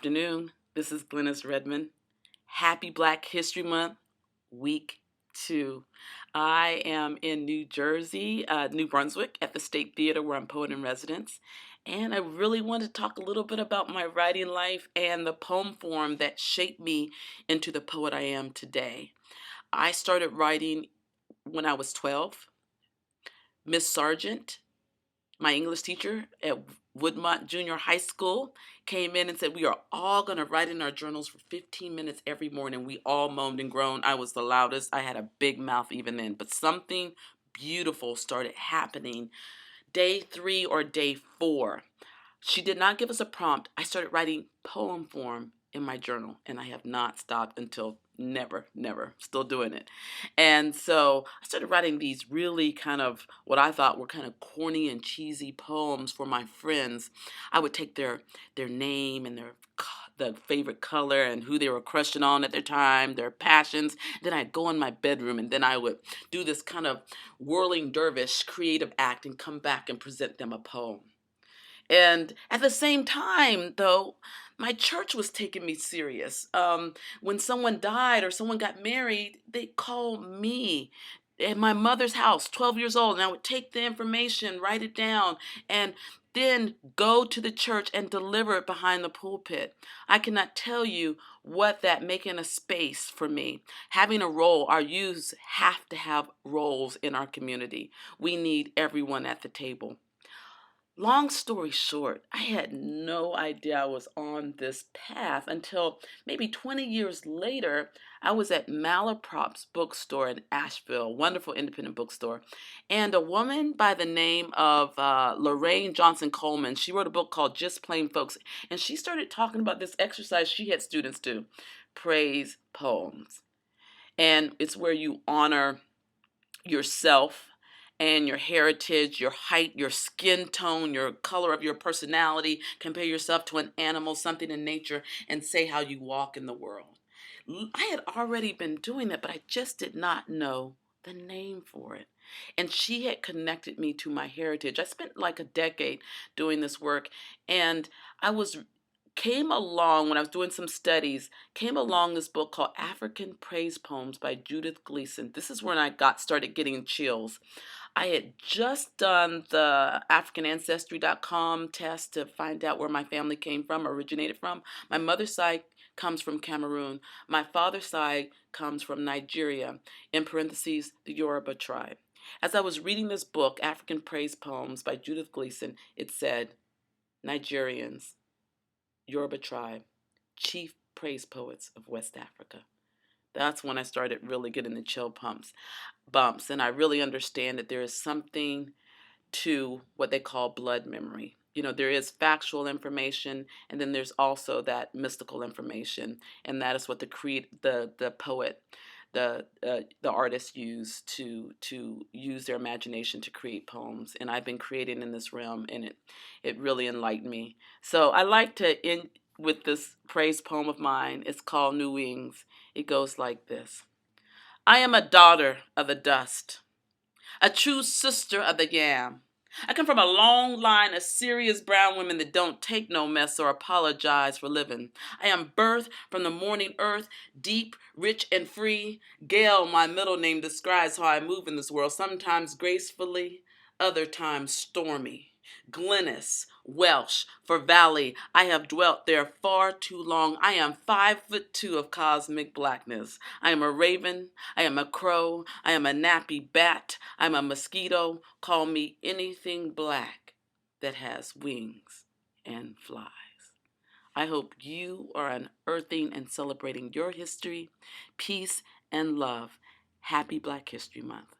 afternoon. This is Glenis Redmond. Happy Black History Month, week 2. I am in New Jersey, New Brunswick, at the State Theater where I'm poet in residence. And I really want to talk a little bit about my writing life and the poem form that shaped me into the poet I am today. I started writing when I was 12. Miss Sargent, my English teacher at Woodmont Junior High School, came in and said, we are all going to write in our journals for 15 minutes every morning. We all moaned and groaned. I was the loudest. I had a big mouth even then. But something beautiful started happening day 3 or day 4. She did not give us a prompt. I started writing poem form in my journal, and I have not stopped until never, still doing it. And so I started writing these really kind of what I thought were kind of corny and cheesy poems for my friends. I would take their name and the favorite color and who they were crushing on at their time, their passions. Then I'd go in my bedroom and then I would do this kind of whirling dervish creative act and come back and present them a poem. And at the same time, though, my church was taking me serious. When someone died or someone got married, they called me at my mother's house, 12 years old, and I would take the information, write it down, and then go to the church and deliver it behind the pulpit. I cannot tell you what that making a space for me. Having a role, our youths have to have roles in our community. We need everyone at the table. Long story short, I had no idea I was on this path until maybe 20 years later. I was at Malaprop's bookstore in Asheville, wonderful independent bookstore, and a woman by the name of Lorraine Johnson Coleman, she wrote a book called Just Plain Folks, and she started talking about this exercise she had students do, praise poems. And it's where you honor yourself and your heritage, your height, your skin tone, your color of your personality. Compare yourself to an animal, something in nature, and say how you walk in the world. I had already been doing that, but I just did not know the name for it. And she had connected me to my heritage. I spent like a decade doing this work, and came along when I was doing some studies, came along this book called African Praise Poems by Judith Gleason. This is when I started getting chills. I had just done the AfricanAncestry.com test to find out where my family came from, originated from. My mother's side comes from Cameroon. My father's side comes from Nigeria, in parentheses, the Yoruba tribe. As I was reading this book, African Praise Poems by Judith Gleason, it said, Nigerians, Yoruba tribe, chief praise poets of West Africa. That's when I started really getting the chill bumps, and I really understand that there is something to what they call blood memory. You know, there is factual information, and then there's also that mystical information, and that is what the poet, the artist use to use their imagination to create poems. And I've been creating in this realm, and it really enlightened me. So I like to end with this praise poem of mine. It's called New Wings. It goes like this. I am a daughter of the dust, a true sister of the yam. I come from a long line of serious brown women that don't take no mess or apologize for living. I am birthed from the morning earth, deep, rich, and free. Gail, my middle name, describes how I move in this world, sometimes gracefully, other times stormy. Glenis, Welsh, for valley, I have dwelt there far too long. I am 5'2" of cosmic blackness. I am a raven, I am a crow, I am a nappy bat, I am a mosquito. Call me anything black that has wings and flies. I hope you are unearthing and celebrating your history, peace, and love. Happy Black History Month.